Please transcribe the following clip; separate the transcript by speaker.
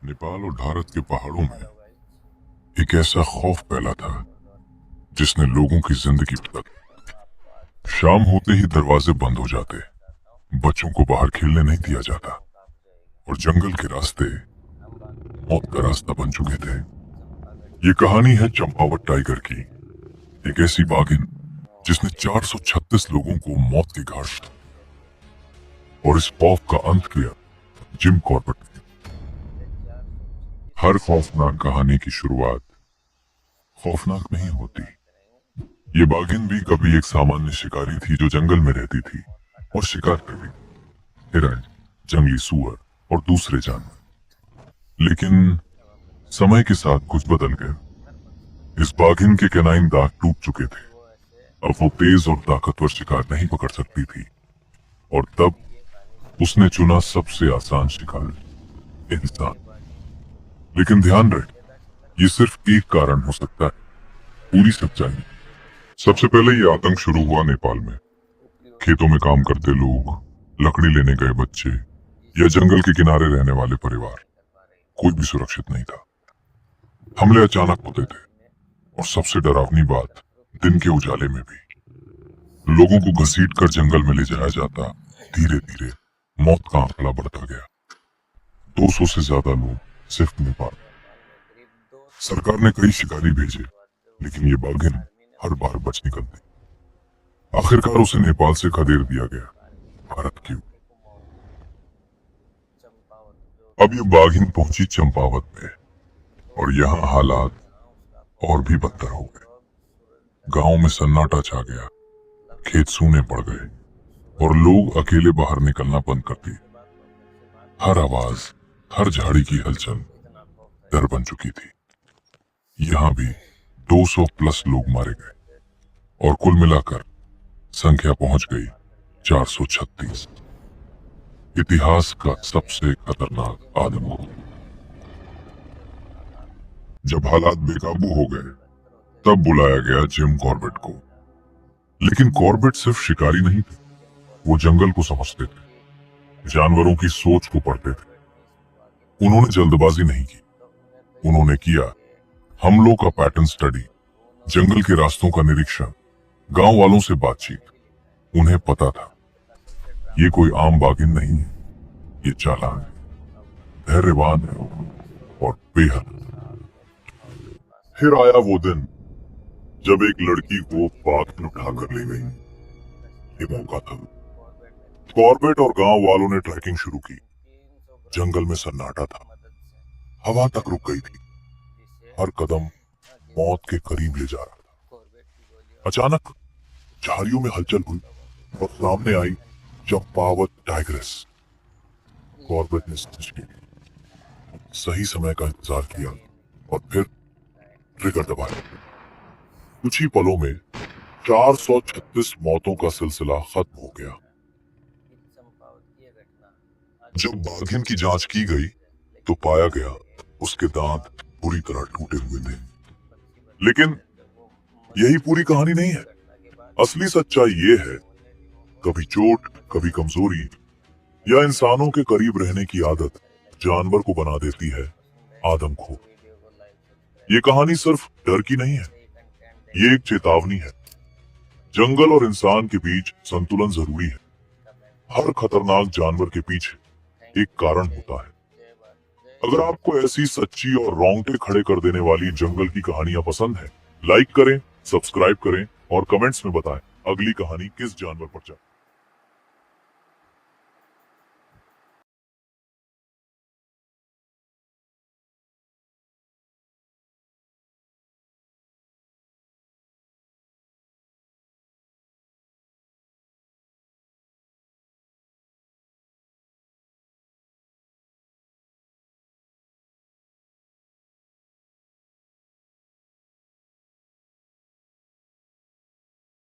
Speaker 1: नेपाल और भारत के पहाड़ों में एक ऐसा खौफ फैला था जिसने लोगों की जिंदगी बदल दी। शाम होते ही दरवाजे बंद हो जाते, बच्चों को बाहर खेलने नहीं दिया जाता और जंगल के रास्ते मौत का रास्ता बन चुके थे। ये कहानी है चंपावत टाइगर की, एक ऐसी बाघिन जिसने 436 लोगों को मौत के घाट और इस खौफ का अंत किया जिम कॉर्बेट ने। हर खौफनाक कहानी की शुरुआत खौफनाक नहीं होती। ये बाघिन भी कभी एक सामान्य शिकारी थी जो जंगल में रहती थी और शिकार करती थी, हिरण, जंगली सुअर और दूसरे जानवर। लेकिन समय के साथ कुछ बदल गया। इस बाघिन के कैनाइन दांत टूट चुके थे। अब वो तेज और ताकतवर शिकार नहीं पकड़ सकती थी और तब उसने चुना सबसे आसान शिकार, इंसान। लेकिन ध्यान रहे, ये सिर्फ एक कारण हो सकता है, पूरी सच्चाई। सबसे पहले ये आतंक शुरू हुआ नेपाल में। खेतों में काम करते लोग, लकड़ी लेने गए बच्चे या जंगल के किनारे रहने वाले परिवार, कोई भी सुरक्षित नहीं था। हमले अचानक होते थे और सबसे डरावनी बात, दिन के उजाले में भी। लोगों को घसीट कर जंगल में ले जाया जाता। धीरे धीरे मौत का आंकड़ा बढ़ता गया। 200 से ज्यादा लोग सिर्फ नेपाल। सरकार ने कई शिकारी भेजे, लेकिन ये बाघिन हर बार बच निकलती। आखिरकार उसे नेपाल से खदेड़ दिया गया। भारत क्यों? अब ये बाघिन पहुंची चंपावत में और यहाँ हालात और भी बदतर हो गए। गांव में सन्नाटा छा गया, खेत सूने पड़ गए और लोग अकेले बाहर निकलना बंद कर दिए। हर आवाज, हर झाड़ी की हलचल डर बन चुकी थी। यहां भी 200 प्लस लोग मारे गए और कुल मिलाकर संख्या पहुंच गई 436। इतिहास का सबसे खतरनाक आदमखोर। जब हालात बेकाबू हो गए तब बुलाया गया जिम कॉर्बेट को। लेकिन कॉर्बेट सिर्फ शिकारी नहीं थे, वो जंगल को समझते थे, जानवरों की सोच को पढ़ते थे। उन्होंने जल्दबाजी नहीं की, उन्होंने किया हमलों का पैटर्न स्टडी, जंगल के रास्तों का निरीक्षण, गांव वालों से बातचीत। उन्हें पता था ये कोई आम बाघिन नहीं है, ये चालाक है, धैर्यवान है और बेहद। फिर आया वो दिन जब एक लड़की को बाघिन उठाकर ले गई। ये मौका था। कॉर्बेट और गांव वालों ने ट्रैकिंग शुरू की। जंगल में सन्नाटा था, हवा तक रुक गई थी, हर कदम मौत के करीब ले जा रहा था। अचानक झाड़ियों में हलचल हुई और सामने आई चंपावत टाइग्रेस। कॉर्बेट ने समझ की, सही समय का इंतजार किया और फिर ट्रिगर दबाया। कुछ ही पलों में 436 मौतों का सिलसिला खत्म हो गया। जब बाघिन की जांच की गई तो पाया गया उसके दांत पूरी तरह टूटे हुए थे। लेकिन यही पूरी कहानी नहीं है। असली सच्चाई ये है, कभी चोट, कभी कमजोरी या इंसानों के करीब रहने की आदत जानवर को बना देती है आदमखोर। ये कहानी सिर्फ डर की नहीं है, ये एक चेतावनी है। जंगल और इंसान के बीच संतुलन जरूरी है। हर खतरनाक जानवर के पीछे एक कारण होता है। अगर आपको ऐसी सच्ची और रोंगटे खड़े कर देने वाली जंगल की कहानियां पसंद है, लाइक करें, सब्सक्राइब करें और कमेंट्स में बताएं अगली कहानी किस जानवर पर चले।